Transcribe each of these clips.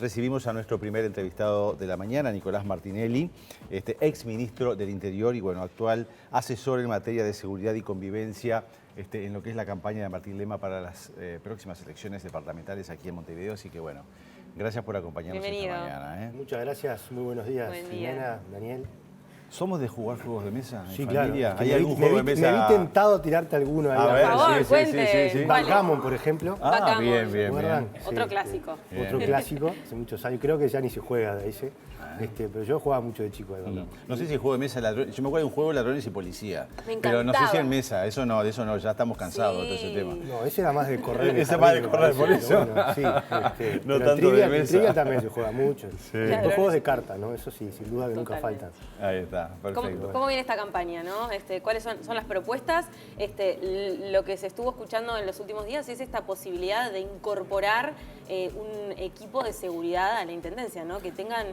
recibimos a nuestro primer entrevistado de la mañana, Nicolás Martinelli, ex ministro del Interior y bueno, actual asesor en materia de seguridad y convivencia en lo que es la campaña de Martín Lema para las próximas elecciones departamentales aquí en Montevideo. Así que bueno, gracias por acompañarnos esta mañana. Muchas gracias, muy buenos días, Jimena, Daniel. ¿Somos de jugar juegos de mesa? Sí, claro. ¿Hay algún juego de mesa? Me vi tentado a tirarte alguno ahí. A ver, por favor, sí. Backgammon, por ejemplo. Bien. Otro clásico. Otro clásico, hace muchos años. Creo que ya ni se juega de ese. Pero yo jugaba mucho de chico. No sé si el juego de mesa, yo me acuerdo de un juego de ladrones y policía. Me encantaba. Pero no sé si en mesa, de eso no, ya estamos cansados de todo ese tema. No, ese era más de correr. Ese más de correr, por eso. Bueno, sí, no tanto de mesa. Trivia también se juega mucho. Sí. Los juegos de cartas, ¿no? Eso sí, sin duda que nunca faltan. Ahí está, perfecto. ¿Cómo viene esta campaña, no? ¿Cuáles son las propuestas? Lo que se estuvo escuchando en los últimos días es esta posibilidad de incorporar un equipo de seguridad a la Intendencia, ¿no? Que tengan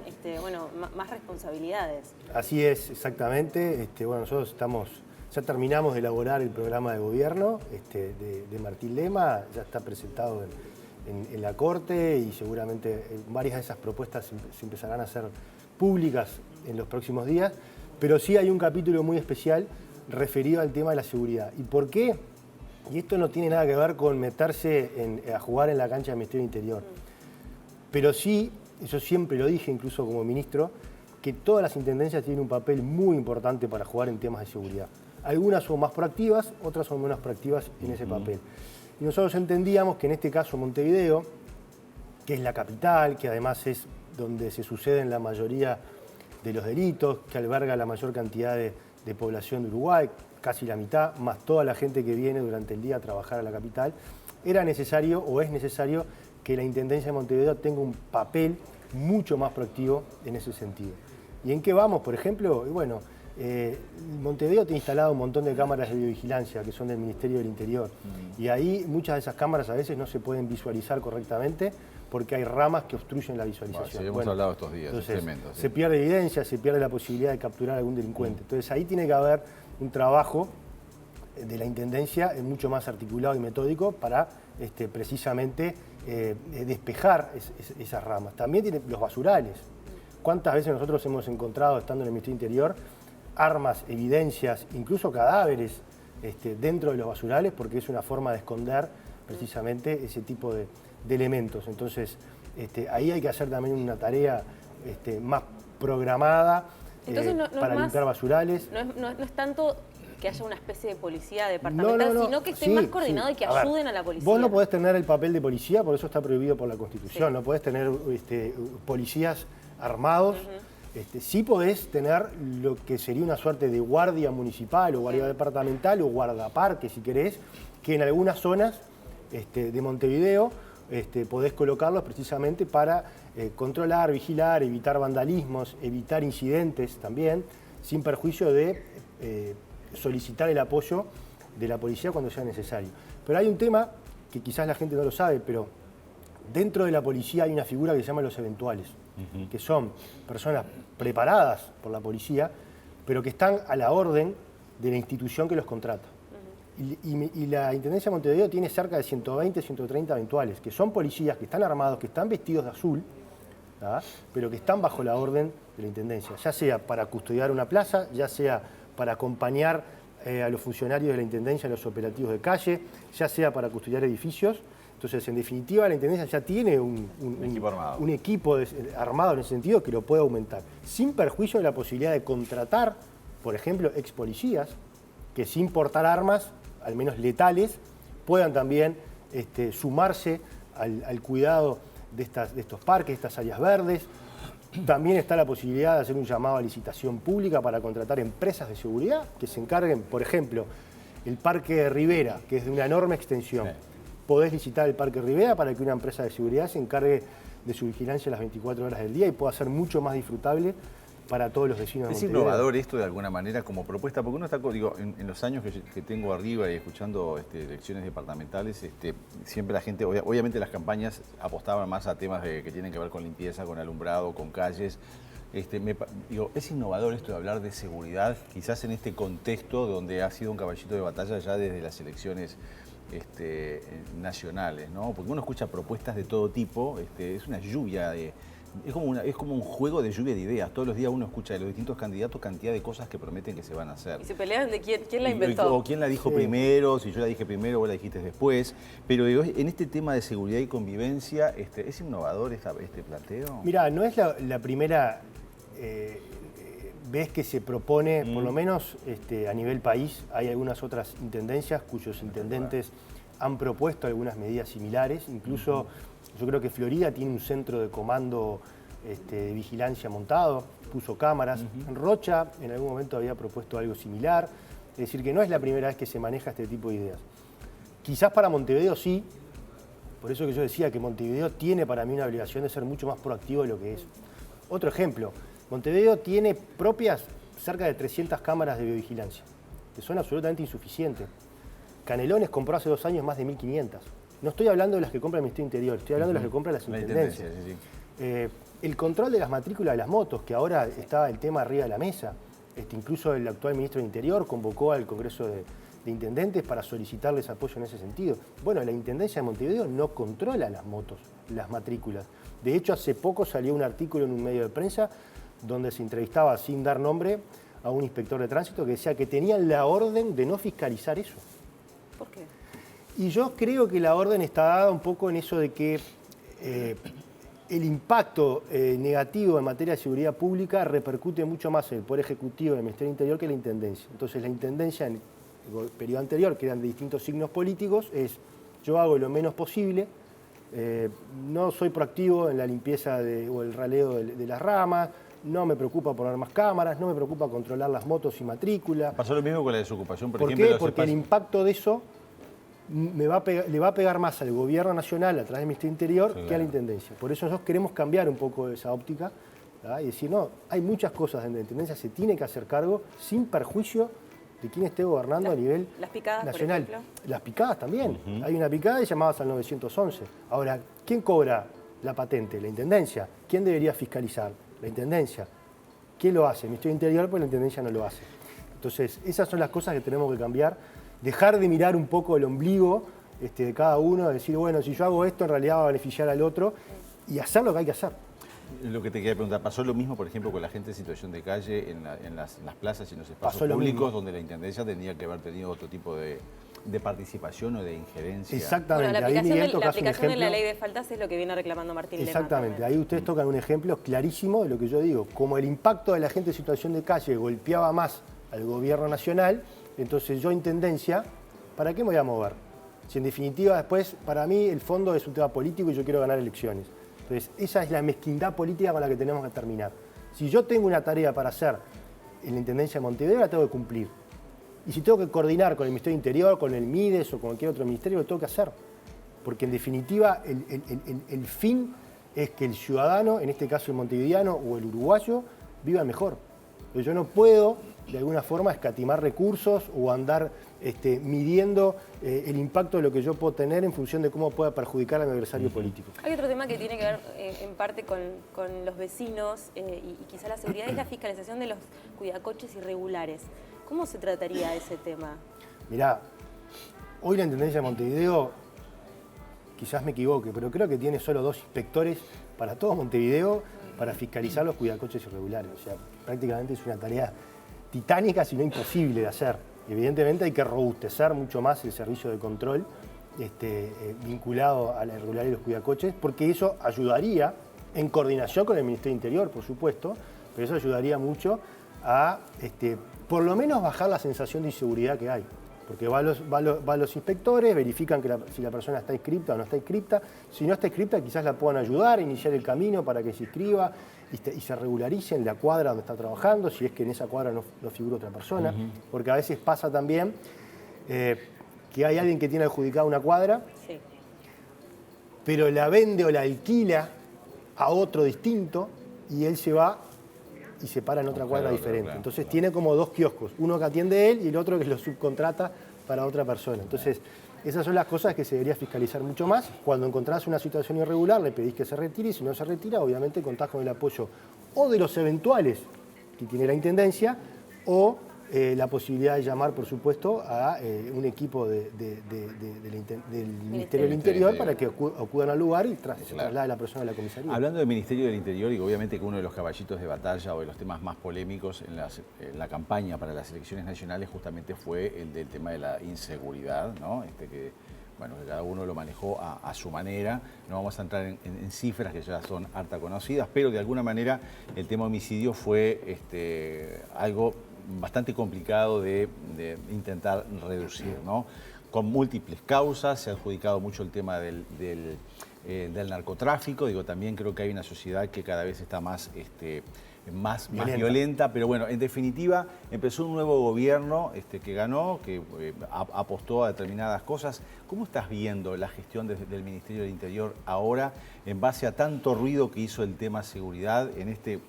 más responsabilidades. Así es, exactamente. Bueno, nosotros ya terminamos de elaborar el programa de gobierno de Martín Lema, ya está presentado en la Corte y seguramente varias de esas propuestas se empezarán a hacer públicas en los próximos días, pero sí hay un capítulo muy especial referido al tema de la seguridad. ¿Y por qué? Y esto no tiene nada que ver con meterse a jugar en la cancha del Ministerio del Interior, pero sí, yo siempre lo dije, incluso como ministro, que todas las intendencias tienen un papel muy importante para jugar en temas de seguridad. Algunas son más proactivas, otras son menos proactivas en ese papel. Y nosotros entendíamos que en este caso Montevideo, que es la capital, que además es donde se suceden la mayoría de los delitos, que alberga la mayor cantidad de población de Uruguay, casi la mitad, más toda la gente que viene durante el día a trabajar a la capital, era necesario o es necesario que la Intendencia de Montevideo tenga un papel mucho más proactivo en ese sentido. ¿Y en qué vamos, por ejemplo? Bueno, Montevideo tiene instalado un montón de cámaras de videovigilancia que son del Ministerio del Interior. Y ahí muchas de esas cámaras a veces no se pueden visualizar correctamente porque hay ramas que obstruyen la visualización. Sí, hemos hablado estos días, entonces, es tremendo. Sí. Se pierde evidencia, se pierde la posibilidad de capturar a algún delincuente. Entonces ahí tiene que haber un trabajo de la Intendencia mucho más articulado y metódico para precisamente despejar esas ramas. También tiene los basurales. ¿Cuántas veces nosotros hemos encontrado, estando en el Ministerio del Interior, armas, evidencias, incluso cadáveres dentro de los basurales? Porque es una forma de esconder precisamente ese tipo de elementos. Entonces, ahí hay que hacer también una tarea más programada. Entonces, para limpiar basurales. No es tanto que haya una especie de policía departamental, sino que esté más coordinado y que ayuden a la policía. Vos no podés tener el papel de policía, por eso está prohibido por la Constitución. No podés tener policías armados. Sí podés tener lo que sería una suerte de guardia municipal o guardia departamental o guardaparque, si querés, que en algunas zonas de Montevideo podés colocarlos precisamente para controlar, vigilar, evitar vandalismos, evitar incidentes también, sin perjuicio de solicitar el apoyo de la policía cuando sea necesario. Pero hay un tema que quizás la gente no lo sabe, pero dentro de la policía hay una figura que se llama los eventuales, que son personas preparadas por la policía, pero que están a la orden de la institución que los contrata. Y la Intendencia de Montevideo tiene cerca de 120, 130 eventuales, que son policías que están armados, que están vestidos de azul, ¿verdad? Pero que están bajo la orden de la Intendencia, ya sea para custodiar una plaza, ya sea para acompañar a los funcionarios de la Intendencia en los operativos de calle, ya sea para custodiar edificios. Entonces, en definitiva, la Intendencia ya tiene un equipo armado en ese sentido que lo puede aumentar, sin perjuicio de la posibilidad de contratar, por ejemplo, ex policías, que sin portar armas, al menos letales, puedan también sumarse al cuidado de estos parques, de estas áreas verdes. También está la posibilidad de hacer un llamado a licitación pública para contratar empresas de seguridad que se encarguen, por ejemplo, el Parque Rivera, que es de una enorme extensión. Sí. Podés licitar el Parque Rivera para que una empresa de seguridad se encargue de su vigilancia las 24 horas del día y pueda ser mucho más disfrutable para todos los vecinos de Montevideo. Es innovador esto de alguna manera como propuesta, porque uno está, digo, en los años que tengo arriba y escuchando elecciones departamentales, siempre la gente, obviamente las campañas apostaban más a temas que tienen que ver con limpieza, con alumbrado, con calles. Es innovador esto de hablar de seguridad, quizás en este contexto donde ha sido un caballito de batalla ya desde las elecciones nacionales, ¿no? Porque uno escucha propuestas de todo tipo, es una lluvia de... Es como un juego de lluvia de ideas. Todos los días uno escucha de los distintos candidatos cantidad de cosas que prometen que se van a hacer. Y se pelean de quién la inventó. O quién la dijo primero, si yo la dije primero, vos la dijiste después. Pero en este tema de seguridad y convivencia, ¿es innovador este planteo? Mirá, no es la primera vez que se propone, por lo menos a nivel país, hay algunas otras intendencias cuyos intendentes han propuesto algunas medidas similares, incluso yo creo que Florida tiene un centro de comando de vigilancia montado, puso cámaras. Rocha en algún momento había propuesto algo similar, es decir, que no es la primera vez que se maneja este tipo de ideas. Quizás para Montevideo sí, por eso que yo decía que Montevideo tiene para mí una obligación de ser mucho más proactivo de lo que es. Otro ejemplo, Montevideo tiene propias cerca de 300 cámaras de biovigilancia, que son absolutamente insuficientes. Canelones compró hace 2 años más de 1.500. No estoy hablando de las que compra el Ministerio del Interior, estoy hablando de las que compran las intendencias. El control de las matrículas de las motos, que ahora está el tema arriba de la mesa. Incluso el actual Ministro del Interior convocó al Congreso de Intendentes para solicitarles apoyo en ese sentido. Bueno, la Intendencia de Montevideo no controla las motos, las matrículas. De hecho, hace poco salió un artículo en un medio de prensa donde se entrevistaba, sin dar nombre, a un inspector de tránsito que decía que tenían la orden de no fiscalizar eso. ¿Por qué? Y yo creo que la orden está dada un poco en eso de que el impacto negativo en materia de seguridad pública repercute mucho más en el Poder Ejecutivo y en el Ministerio del Interior que la Intendencia. Entonces la Intendencia en el periodo anterior, que eran de distintos signos políticos, es yo hago lo menos posible, no soy proactivo en la limpieza o el raleo de las ramas, no me preocupa poner más cámaras, no me preocupa controlar las motos y matrícula. Pasó lo mismo con la desocupación, por ejemplo. ¿Por qué? Porque el impacto de eso le va a pegar más al gobierno nacional a través del Ministerio del Interior que a la Intendencia. Por eso nosotros queremos cambiar un poco esa óptica, ¿verdad? Y decir, no, hay muchas cosas donde la Intendencia se tiene que hacer cargo sin perjuicio de quién esté gobernando a nivel las picadas, nacional. Por ejemplo. Las picadas también. Hay una picada y llamadas al 911. Ahora, ¿quién cobra la patente? La Intendencia. ¿Quién debería fiscalizar? La Intendencia. ¿Quién lo hace? El Ministerio del Interior, pues la Intendencia no lo hace. Entonces, esas son las cosas que tenemos que cambiar. Dejar de mirar un poco el ombligo de cada uno, decir, bueno, si yo hago esto, en realidad va a beneficiar al otro, y hacer lo que hay que hacer. Lo que te quería preguntar, ¿pasó lo mismo, por ejemplo, con la gente en situación de calle, en las plazas y en los espacios públicos, donde la Intendencia tendría que haber tenido otro tipo de participación o de injerencia? Exactamente. Bueno, la ahí Miguel aplicación, tocas un ejemplo. de la ley de faltas es lo que viene reclamando Martín Lema. Exactamente. Ahí ustedes tocan un ejemplo clarísimo de lo que yo digo. Como el impacto de la gente en situación de calle golpeaba más al gobierno nacional, entonces yo, Intendencia, ¿para qué me voy a mover? Si en definitiva después, para mí, el fondo es un tema político y yo quiero ganar elecciones. Entonces, esa es la mezquindad política con la que tenemos que terminar. Si yo tengo una tarea para hacer en la Intendencia de Montevideo, la tengo que cumplir. Y si tengo que coordinar con el Ministerio del Interior, con el MIDES o con cualquier otro ministerio, lo tengo que hacer. Porque en definitiva, el fin es que el ciudadano, en este caso el montevideano o el uruguayo, viva mejor. Pero yo no puedo, de alguna forma, escatimar recursos o andar midiendo el impacto de lo que yo puedo tener en función de cómo pueda perjudicar a mi adversario político. Hay otro tema que tiene que ver en parte con los vecinos y quizá la seguridad, es la fiscalización de los cuidacoches irregulares. ¿Cómo se trataría ese tema? Mirá, hoy la Intendencia de Montevideo, quizás me equivoque, pero creo que tiene solo 2 inspectores para todo Montevideo para fiscalizar los cuidacoches irregulares. O sea, prácticamente es una tarea titánica, si no imposible de hacer. Evidentemente hay que robustecer mucho más el servicio de control vinculado a la irregularidad de los cuidacoches, porque eso ayudaría, en coordinación con el Ministerio del Interior, por supuesto, pero eso ayudaría mucho a, por lo menos, bajar la sensación de inseguridad que hay. Porque van los inspectores, verifican que si la persona está inscripta o no está inscripta. Si no está inscripta, quizás la puedan ayudar a iniciar el camino para que se inscriba y se regularice en la cuadra donde está trabajando, si es que en esa cuadra no figura otra persona. Porque a veces pasa también que hay alguien que tiene adjudicada una cuadra, sí, pero la vende o la alquila a otro distinto y él se va y se para en otra cuadra diferente. Entonces tiene como 2 kioscos, uno que atiende él y el otro que lo subcontrata para otra persona. Entonces, esas son las cosas que se debería fiscalizar mucho más. Cuando encontrás una situación irregular, le pedís que se retire y si no se retira, obviamente contás con el apoyo o de los eventuales que tiene la Intendencia o la posibilidad de llamar, por supuesto, a un equipo del Ministerio del Interior para que acudan al lugar y se traslade a la persona a la comisaría. Hablando del Ministerio del Interior, y obviamente que uno de los caballitos de batalla o de los temas más polémicos en la campaña para las elecciones nacionales justamente fue el del tema de la inseguridad, ¿no? Que cada uno lo manejó a su manera. No vamos a entrar en cifras que ya son harta conocidas, pero de alguna manera el tema homicidio fue algo bastante complicado de intentar reducir, ¿no? Con múltiples causas, se ha adjudicado mucho el tema del narcotráfico. Digo, también creo que hay una sociedad que cada vez está más violenta, pero bueno, en definitiva empezó un nuevo gobierno que ganó, que apostó a determinadas cosas. ¿Cómo estás viendo la gestión del Ministerio del Interior ahora en base a tanto ruido que hizo el tema seguridad en este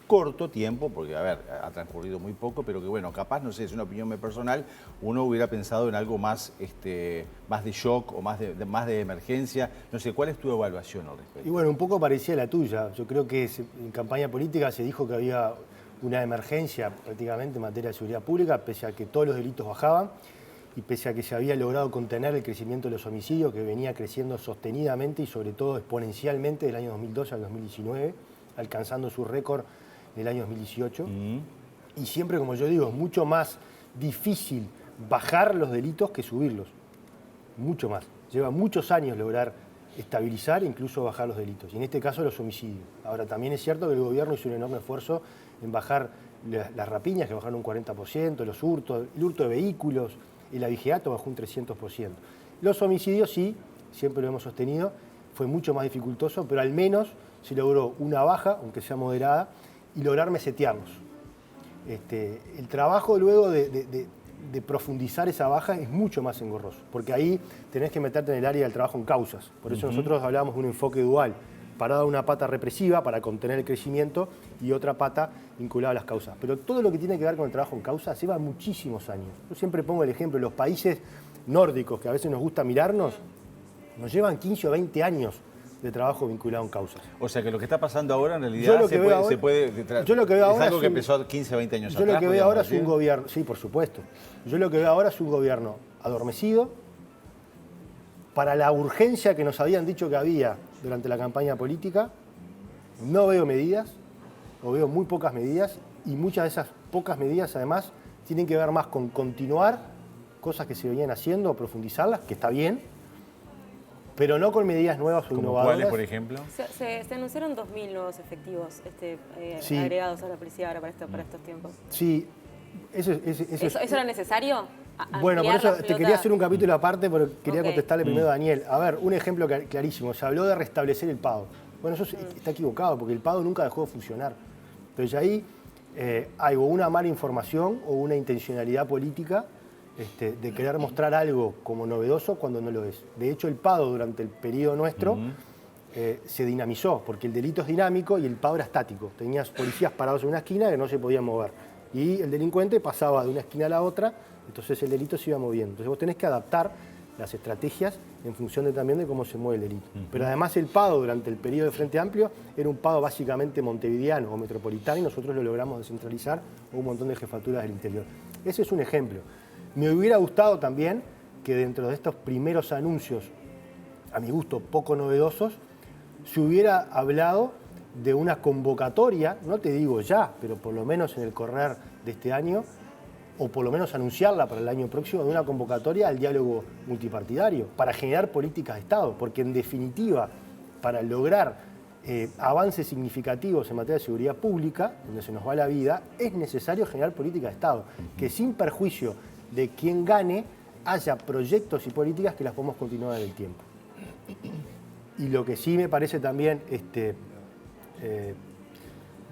corto tiempo? Porque, a ver, ha transcurrido muy poco, pero que bueno, capaz, no sé, es una opinión muy personal, uno hubiera pensado en algo más, más de shock o más de emergencia. No sé, ¿cuál es tu evaluación al respecto? Y bueno, un poco parecía la tuya. Yo creo que en campaña política se dijo que había una emergencia prácticamente en materia de seguridad pública, pese a que todos los delitos bajaban y pese a que se había logrado contener el crecimiento de los homicidios, que venía creciendo sostenidamente y sobre todo exponencialmente del año 2012 al 2019, alcanzando su récord en el año 2018. Y siempre, como yo digo, es mucho más difícil bajar los delitos que subirlos. Mucho más. Lleva muchos años lograr estabilizar e incluso bajar los delitos. Y en este caso los homicidios. Ahora, también es cierto que el gobierno hizo un enorme esfuerzo en bajar las rapiñas, que bajaron un 40%, los hurtos, el hurto de vehículos, el abigeato bajó un 300%. Los homicidios sí, siempre lo hemos sostenido, fue mucho más dificultoso, pero al menos se logró una baja, aunque sea moderada, y lograr mesetearlos. El trabajo luego de profundizar esa baja es mucho más engorroso, porque ahí tenés que meterte en el área del trabajo en causas. Por eso nosotros hablábamos de un enfoque dual, para dar una pata represiva, para contener el crecimiento, y otra pata vinculada a las causas. Pero todo lo que tiene que ver con el trabajo en causas lleva muchísimos años. Yo siempre pongo el ejemplo, los países nórdicos, que a veces nos gusta mirarnos, nos llevan 15 o 20 años de trabajo vinculado en causas. O sea que lo que está pasando ahora en realidad yo lo que veo ahora es algo que empezó 15 o 20 años atrás. Yo lo que veo ahora es un gobierno, sí, por supuesto. Yo lo que veo ahora es un gobierno adormecido para la urgencia que nos habían dicho que había durante la campaña política. No veo medidas, o veo muy pocas medidas, y muchas de esas pocas medidas además tienen que ver más con continuar cosas que se venían haciendo o profundizarlas, que está bien, pero no con medidas nuevas o innovadoras. ¿Cuáles, por ejemplo? Se anunciaron 2.000 nuevos efectivos sí, agregados a la policía ahora para estos tiempos. Sí. ¿Eso era necesario? Bueno, por eso te quería hacer un capítulo aparte, pero quería contestarle primero a Daniel. A ver, un ejemplo clarísimo. Se habló de restablecer el PADO. Bueno, eso está equivocado, porque el PADO nunca dejó de funcionar. Entonces ahí hay o una mala información o una intencionalidad política de querer mostrar algo como novedoso cuando no lo es. De hecho, el PADO durante el periodo nuestro se dinamizó, porque el delito es dinámico y el PADO era estático. Tenías policías parados en una esquina que no se podían mover. Y el delincuente pasaba de una esquina a la otra, entonces el delito se iba moviendo. Entonces vos tenés que adaptar las estrategias en función también de cómo se mueve el delito. Pero además el PADO durante el periodo de Frente Amplio era un PADO básicamente montevideano o metropolitano, y nosotros lo logramos descentralizar a un montón de jefaturas del interior. Ese es un ejemplo. Me hubiera gustado también que dentro de estos primeros anuncios, a mi gusto poco novedosos, se hubiera hablado de una convocatoria, no te digo ya, pero por lo menos en el correr de este año, o por lo menos anunciarla para el año próximo, de una convocatoria al diálogo multipartidario, para generar políticas de Estado, porque en definitiva, para lograr avances significativos en materia de seguridad pública, donde se nos va la vida, es necesario generar políticas de Estado, que sin perjuicio de quien gane, haya proyectos y políticas que las podamos continuar en el tiempo. Y lo que sí me parece también,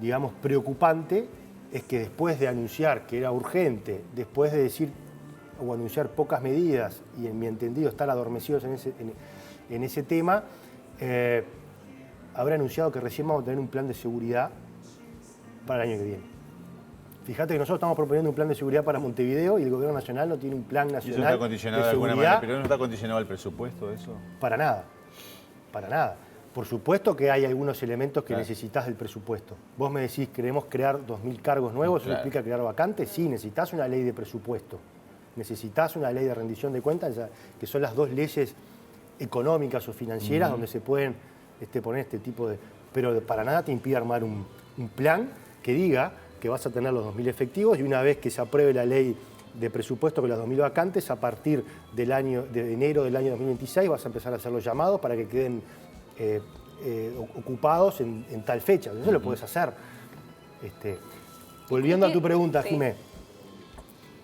digamos, preocupante, es que después de anunciar que era urgente, después de decir o anunciar pocas medidas, y en mi entendido estar adormecidos en ese tema, habrá anunciado que recién vamos a tener un plan de seguridad para el año que viene. Fíjate que nosotros estamos proponiendo un plan de seguridad para Montevideo y el Gobierno Nacional no tiene un plan nacional. ¿Y eso está condicionado de alguna manera? ¿Pero no está condicionado el presupuesto eso? Para nada, para nada. Por supuesto que hay algunos elementos que Claro. necesitas del presupuesto. Vos me decís, queremos crear 2.000 cargos nuevos, ¿eso Claro. implica crear vacantes? Sí, necesitas una ley de presupuesto. Necesitas una ley de rendición de cuentas, que son las dos leyes económicas o financieras donde se pueden poner este tipo de... Pero para nada te impide armar un plan que diga que vas a tener los 2.000 efectivos y una vez que se apruebe la ley de presupuesto con las 2.000 vacantes, a partir de enero del año 2026 vas a empezar a hacer los llamados para que queden ocupados en tal fecha. Eso lo puedes hacer. Volviendo a tu pregunta, Sí. Jimé,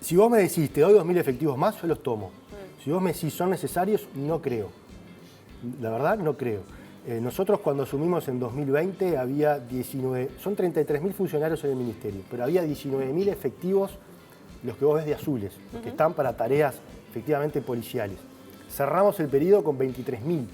si vos me decís, te doy 2.000 efectivos más, yo los tomo. Si vos me decís, son necesarios, no creo. La verdad, no creo. Nosotros cuando asumimos en 2020 había 19, son 33.000 funcionarios en el ministerio, pero había 19.000 efectivos, los que vos ves de azules, que están para tareas efectivamente policiales. Cerramos el periodo con 23.000.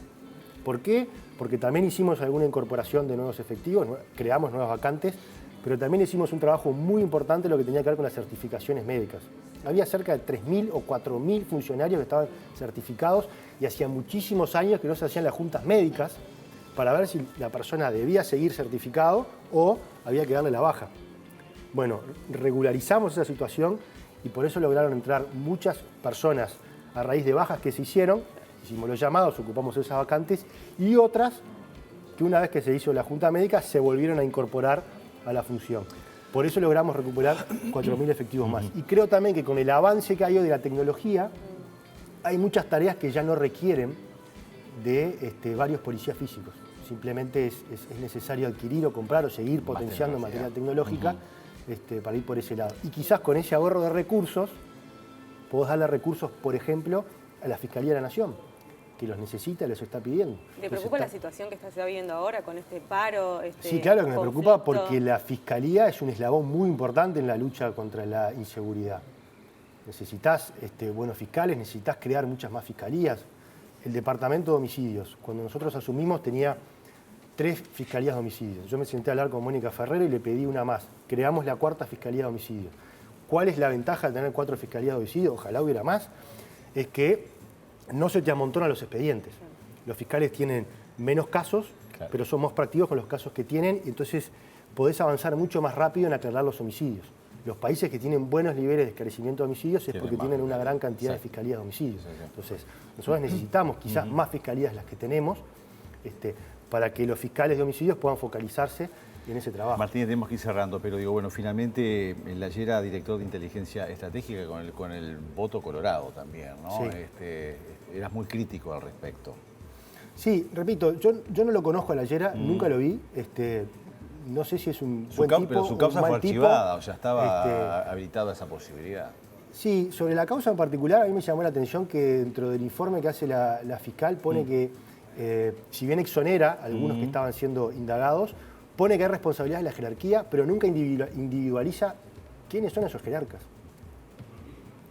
¿Por qué? Porque también hicimos alguna incorporación de nuevos efectivos, creamos nuevas vacantes, pero también hicimos un trabajo muy importante en lo que tenía que ver con las certificaciones médicas. Había cerca de 3.000 o 4.000 funcionarios que estaban certificados y hacía muchísimos años que no se hacían las juntas médicas para ver si la persona debía seguir certificado o había que darle la baja. Bueno, regularizamos esa situación y por eso lograron entrar muchas personas a raíz de bajas que se hicieron, hicimos los llamados, ocupamos esas vacantes, y otras que una vez que se hizo la junta médica se volvieron a incorporar a la función. Por eso logramos recuperar 4.000 efectivos más. Y creo también que con el avance que hay hoy de la tecnología, hay muchas tareas que ya no requieren de varios policías físicos. Simplemente es necesario adquirir o comprar o seguir potenciando material tecnológica para ir por ese lado. Y quizás con ese ahorro de recursos, podés darle recursos, por ejemplo, a la Fiscalía de la Nación, que los necesita y los está pidiendo. ¿Te preocupa la situación que está viviendo ahora con este paro? Sí, claro que me preocupa conflicto? porque la Fiscalía es un eslabón muy importante en la lucha contra la inseguridad. Necesitas buenos fiscales, necesitas crear muchas más fiscalías. El Departamento de Homicidios, cuando nosotros asumimos, tenía 3 fiscalías de homicidios. Yo me senté a hablar con Mónica Ferrero y le pedí una más. Creamos la 4ª Fiscalía de Homicidios. ¿Cuál es la ventaja de tener 4 fiscalías de homicidios? Ojalá hubiera más. Es que no se te amontonan los expedientes. Los fiscales tienen menos casos, claro, pero son más prácticos con los casos que tienen, y entonces podés avanzar mucho más rápido en aclarar los homicidios. Los países que tienen buenos niveles de esclarecimiento de homicidios es porque tienen una gran cantidad de fiscalías de homicidios. Entonces, nosotros necesitamos quizás más fiscalías de las que tenemos, para que los fiscales de homicidios puedan focalizarse en ese trabajo. Martínez, tenemos que ir cerrando, pero digo, bueno, finalmente el ayer era director de inteligencia estratégica con el voto colorado también, ¿no? Sí. Eras muy crítico al respecto. Sí, repito, yo no lo conozco a la Yera, nunca lo vi. No sé si es un buen tipo Pero su o causa un fue mal tipo. archivada, o sea, estaba habilitada esa posibilidad. Sí, sobre la causa en particular, a mí me llamó la atención que dentro del informe que hace la fiscal pone que, si bien exonera a algunos que estaban siendo indagados, pone que hay responsabilidad de la jerarquía, pero nunca individualiza quiénes son esos jerarcas.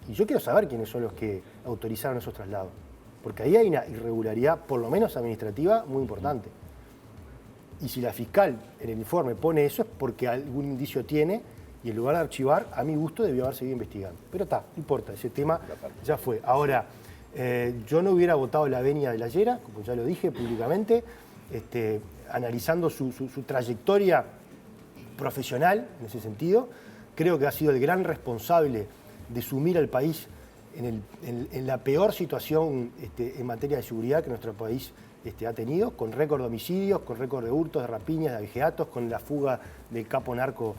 Y yo quiero saber quiénes son los que autorizaron esos traslados, porque ahí hay una irregularidad, por lo menos administrativa, muy importante. Y si la fiscal en el informe pone eso es porque algún indicio tiene, y en lugar de archivar, a mi gusto debió haber seguido investigando. Pero está, no importa, ese tema ya fue. Ahora, yo no hubiera votado la venia de la Yera, como ya lo dije públicamente, analizando su trayectoria profesional en ese sentido. Creo que ha sido el gran responsable de sumir al país en la peor situación en materia de seguridad que nuestro país ha tenido, con récord de homicidios, con récord de hurtos, de rapiñas, de abigeatos, con la fuga del capo narco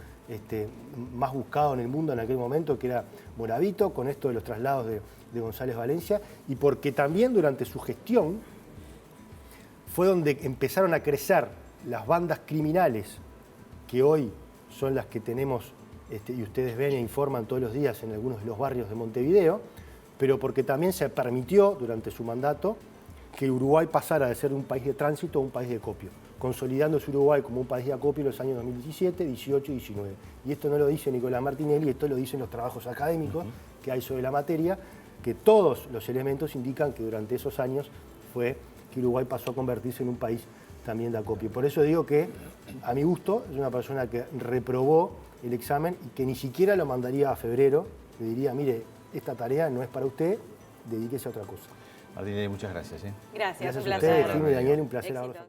más buscado en el mundo en aquel momento, que era Moravito, con esto de los traslados de González Valencia, y porque también durante su gestión fue donde empezaron a crecer las bandas criminales que hoy son las que tenemos, y ustedes ven e informan todos los días en algunos de los barrios de Montevideo, pero porque también se permitió durante su mandato que Uruguay pasara de ser un país de tránsito a un país de acopio, consolidándose Uruguay como un país de acopio en los años 2017, 18 y 19. Y esto no lo dice Nicolás Martinelli, esto lo dicen los trabajos académicos que hay sobre la materia, que todos los elementos indican que durante esos años fue que Uruguay pasó a convertirse en un país también de acopio. Por eso digo que, a mi gusto, es una persona que reprobó el examen y que ni siquiera lo mandaría a febrero, le diría, mire, esta tarea no es para usted, dedíquese a otra cosa. Martínez, muchas gracias. Gracias, un Gracias a placer. ustedes, Jimmy y Daniel, un placer Éxitos. haberlos